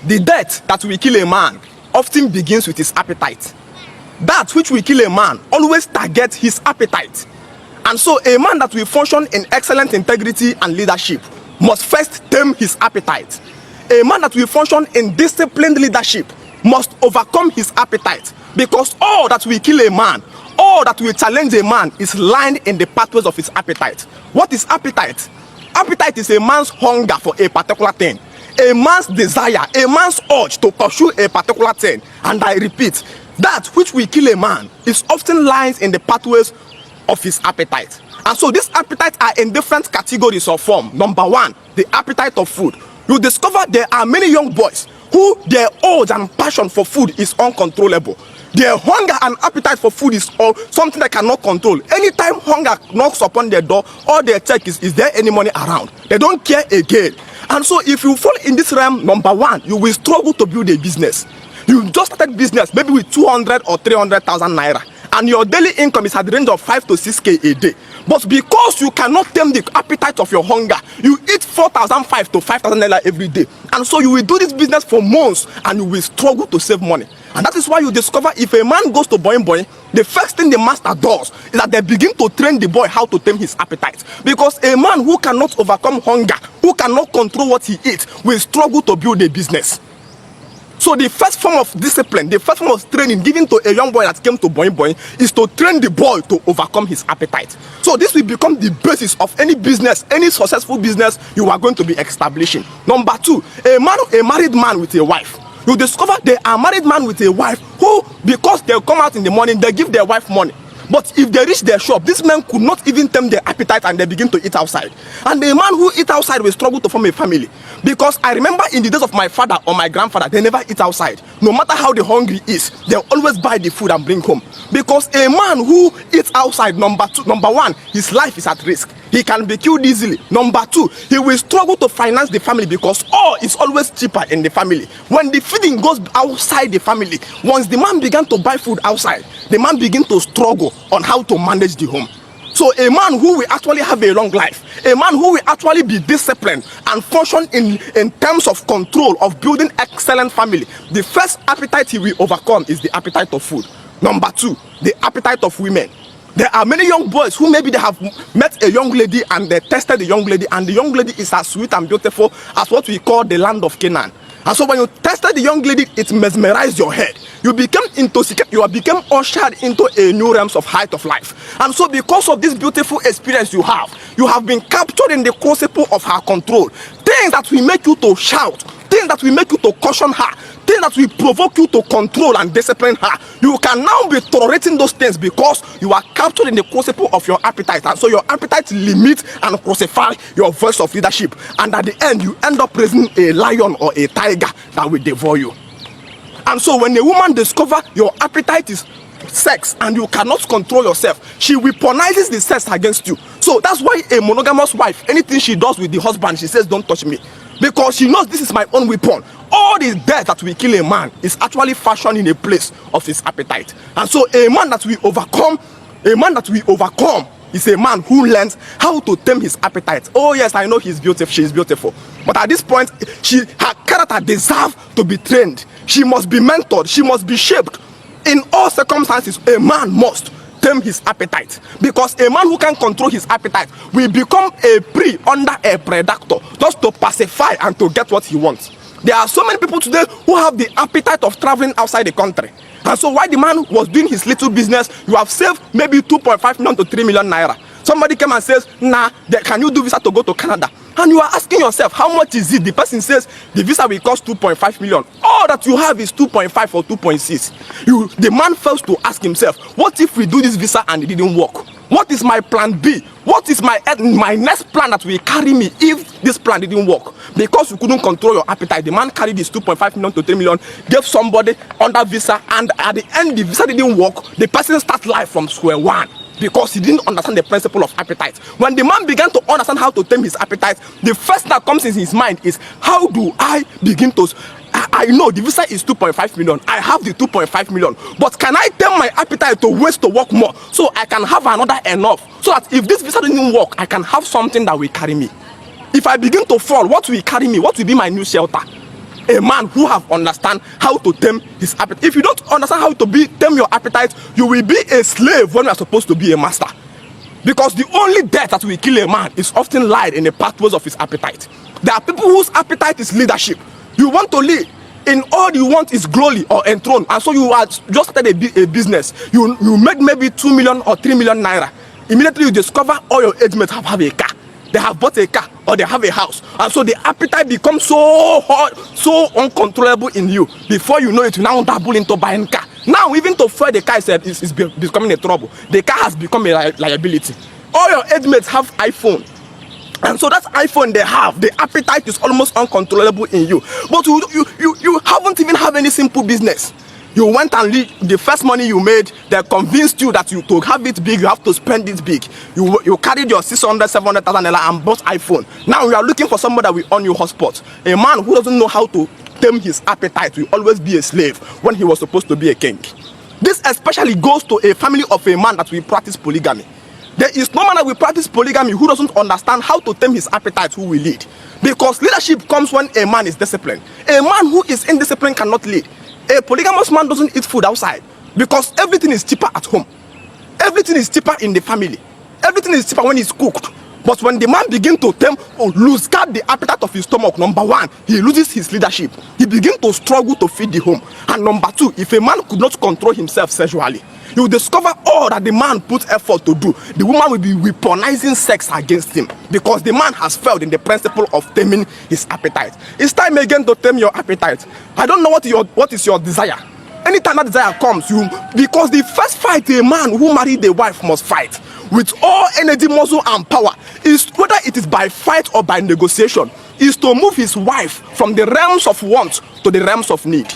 The death that will kill a man often begins with his appetite. That which will kill a man always targets his appetite. And so a man that will function in excellent integrity and leadership must first tame his appetite. A man that will function in disciplined leadership must overcome his appetite, because all that will kill a man, all that will challenge a man is lined in the pathways of his appetite. What is appetite? Appetite is a man's hunger for a particular thing, a man's desire, a man's urge to pursue a particular thing. And I repeat, that which will kill a man is often lies in the pathways of his appetite. And so these appetites are in different categories of form. Number one, the appetite of food. You discover there are many young boys who their urge and passion for food is uncontrollable. Their hunger and appetite for food is something they cannot control. Anytime hunger knocks upon their door, all they check is there any money around? They don't care again. And so if you fall in this realm, number one, you will struggle to build a business. You just started business maybe with 200 or 300,000 naira, and your daily income is at the range of 5 to 6k a day. But because you cannot tame the appetite of your hunger, you eat 4,500 to 5,000 naira every day. And so you will do this business for months and you will struggle to save money. And that is why you discover if a man goes to Boing Boing, the first thing the master does is that they begin to train the boy how to tame his appetite. Because a man who cannot overcome hunger, who cannot control what he eats, will struggle to build a business. So the first form of discipline, the first form of training given to a young boy that came to Boing Boing is to train the boy to overcome his appetite. So this will become the basis of any business, any successful business you are going to be establishing. Number two, a married man with a wife. You discover they are married man with a wife who, because they come out in the morning, they give their wife money. But if they reach their shop, these men could not even tame their appetite and they begin to eat outside. And the man who eat outside will struggle to form a family. Because I remember in the days of my father or my grandfather, they never eat outside. No matter how the hungry is, they always buy the food and bring home. Because a man who eats outside, number one, his life is at risk. He can be killed easily. Number two, he will struggle to finance the family because all is always cheaper in the family. When the feeding goes outside the family, once the man began to buy food outside, the man begin to struggle on how to manage the home. So a man who will actually have a long life, a man who will actually be disciplined and function in terms of control of building excellent family, the first appetite he will overcome is the appetite of food. Number two, the appetite of women. There are many young boys who maybe they have met a young lady and they tested the young lady, and the young lady is as sweet and beautiful as what we call the land of Canaan. And so when you tested the young lady, it mesmerized your head. You became intoxicated, you became ushered into a new realms of height of life. And so because of this beautiful experience you have been captured in the crucible of her control. Things that will make you to shout, things that will make you to caution her, things that will provoke you to control and discipline her. You can now be tolerating those things because you are captured in the crucible of your appetite. And so your appetite limits and crucify your voice of leadership. And at the end, you end up raising a lion or a tiger that will devour you. And so when a woman discovers your appetite is sex and you cannot control yourself, she weaponizes the sex against you. So that's why a monogamous wife, anything she does with the husband, she says, don't touch me. Because she knows this is my own weapon. All the death that will kill a man is actually fashioned in a place of his appetite. And so a man that we overcome is a man who learns how to tame his appetite. Oh yes, I know he's beautiful, she is beautiful. But at this point, her character deserves to be trained. She must be mentored, she must be shaped. In all circumstances, a man must tame his appetite, because a man who can control his appetite will become a prey under a predator just to pacify and to get what he wants. There are so many people today who have the appetite of traveling outside the country. And so while the man was doing his little business, you have saved maybe 2.5 million to 3 million naira. Somebody came and says, nah, can you do visa to go to Canada? And you are asking yourself, how much is it? The person says the visa will cost 2.5 million. All that you have is 2.5 or 2.6. The man fails to ask himself, what if we do this visa and it didn't work? What is my plan B? What is my next plan that will carry me if this plan didn't work? Because you couldn't control your appetite, the man carried this 2.5 million to 3 million, gave somebody under visa, and at the end the visa didn't work. The person starts life from square one, because he didn't understand the principle of appetite. When the man began to understand how to tame his appetite, the first that comes in his mind is, how do I begin to... I know the visa is 2.5 million. I have the 2.5 million. But can I tame my appetite to waste to work more so I can have another enough? So that if this visa didn't work, I can have something that will carry me. If I begin to fall, what will carry me? What will be my new shelter? A man who have understand how to tame his appetite. If you don't understand how to tame your appetite, you will be a slave when you are supposed to be a master. Because the only death that will kill a man is often lied in the pathways of his appetite. There are people whose appetite is leadership. You want to lead, in all you want is glory or enthroned, and so you are just started a business. You make maybe 2 million or 3 million naira. Immediately you discover all your age mates have a car. They have bought a car or they have a house, and so the appetite becomes so hot, so uncontrollable in you. Before you know it, you now dabble into buying car. Now even to fuel the car is becoming a trouble. The car has become a liability. All your age mates have iPhone, and so that iPhone they have, the appetite is almost uncontrollable in you. But you haven't even have any simple business. You went and the first money you made, they convinced you that to have it big, you have to spend it big. You carried your 600, 700,000 and bought iPhone. Now you are looking for somebody that will earn you hotspot. A man who doesn't know how to tame his appetite will always be a slave when he was supposed to be a king. This especially goes to a family of a man that will practice polygamy. There is no man that will practice polygamy who doesn't understand how to tame his appetite who will lead. Because leadership comes when a man is disciplined. A man who is indisciplined cannot lead. A polygamous man doesn't eat food outside because everything is cheaper at home. Everything is cheaper in the family. Everything is cheaper when it's cooked. But when the man begins to lose guard the appetite of his stomach, number one, he loses his leadership. He begins to struggle to feed the home. And number two, if a man could not control himself sexually, you will discover all that the man put effort to do. The woman will be weaponizing sex against him because the man has failed in the principle of taming his appetite. It's time again to tame your appetite. I don't know what is your desire. Anytime that desire comes, because the first fight a man who married a wife must fight with all energy, muscle, and power, is whether it is by fight or by negotiation, is to move his wife from the realms of want to the realms of need.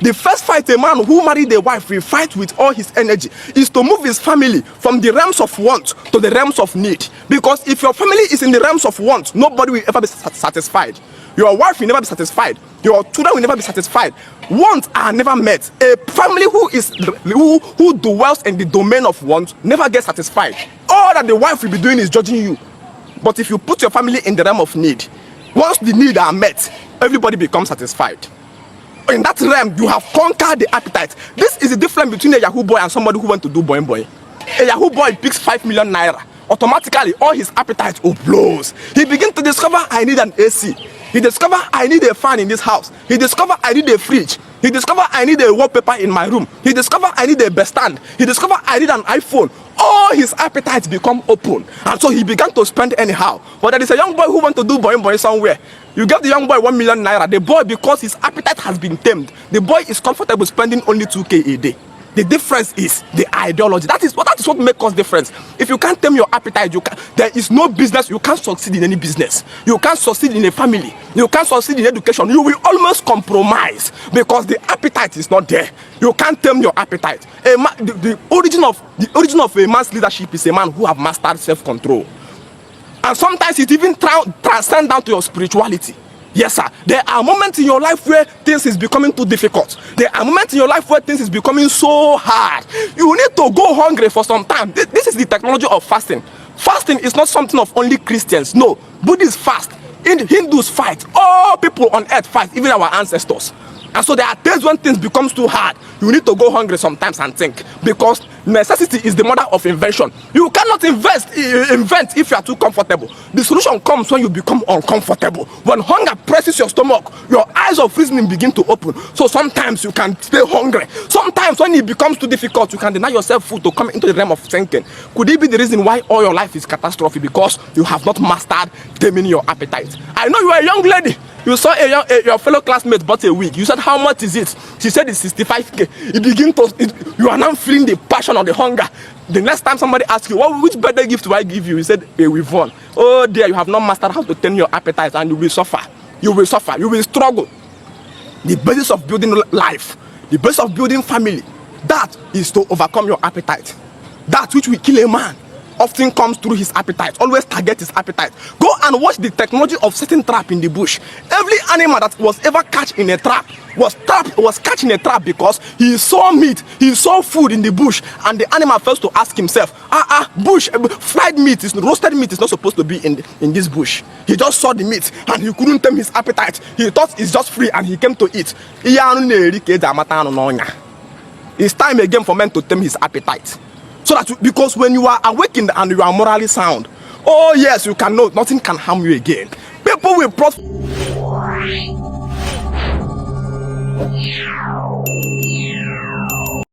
The first fight a man who married a wife will fight with all his energy is to move his family from the realms of want to the realms of need. Because if your family is in the realms of want, nobody will ever be satisfied. Your wife will never be satisfied. Your children will never be satisfied. Wants are never met. A family who dwells in the domain of want never gets satisfied. All that the wife will be doing is judging you. But if you put your family in the realm of need, once the needs are met, everybody becomes satisfied. In that realm, you have conquered the appetite. This is the difference between a Yahoo boy and somebody who went to do boing boing. A Yahoo boy picks 5 million naira. Automatically, all his appetite blows. He begins to discover, I need an AC. He discover, I need a fan in this house. He discover, I need a fridge. He discover, I need a wallpaper in my room. He discover, I need a bed stand. He discover, I need an iPhone. All his appetites become open, and so he began to spend anyhow. But there is a young boy who wants to do boing boing somewhere. You give the young boy 1 million naira. The boy, because his appetite has been tamed, the boy is comfortable spending only 2K a day. The difference is the ideology. That is what makes us different. If you can't tame your appetite, there is no business. You can't succeed in any business. You can't succeed in a family. You can't succeed in education. You will almost compromise because the appetite is not there. You can't tame your appetite. The origin of a man's leadership is a man who have mastered self-control. And sometimes it even transcends down to your spirituality. Yes, sir. There are moments in your life where things is becoming too difficult. There are moments in your life where things is becoming so hard. You need to go hungry for some time. This is the technology of fasting. Fasting is not something of only Christians. No, Buddhists fast. Hindus fight. All people on earth fight, even our ancestors. And so there are days when things becomes too hard. You need to go hungry sometimes and think, because necessity is the mother of invention. You cannot invent if you are too comfortable. The solution comes when you become uncomfortable. When hunger presses your stomach, your eyes of reasoning begin to open. So sometimes you can stay hungry. Sometimes when it becomes too difficult, you can deny yourself food to come into the realm of thinking. Could it be the reason why all your life is catastrophe? Because you have not mastered taming your appetite. I know you are a young lady. You saw your fellow classmate bought a wig. You said, how much is it? She said it's 65K. You are now feeling the passion or the hunger. The next time somebody asks you, which birthday gift do I give you? You said, a we've won. Oh dear, you have not mastered how to tame your appetite, and you will suffer. You will suffer. You will struggle. The basis of building life, the basis of building family, that is to overcome your appetite. That which will kill a man often comes through his appetite. Always target his appetite. Go and watch the technology of setting trap in the bush. Every animal that was ever catch in a trap was catch in a trap because he saw meat, he saw food in the bush, and the animal first to ask himself, bush, fried meat, roasted meat is not supposed to be in this bush. He just saw the meat and he couldn't tame his appetite. He thought it's just free and he came to eat. It's time again for men to tame his appetite. So that because when you are awakened and you are morally sound, oh yes, you can know nothing can harm you again. People will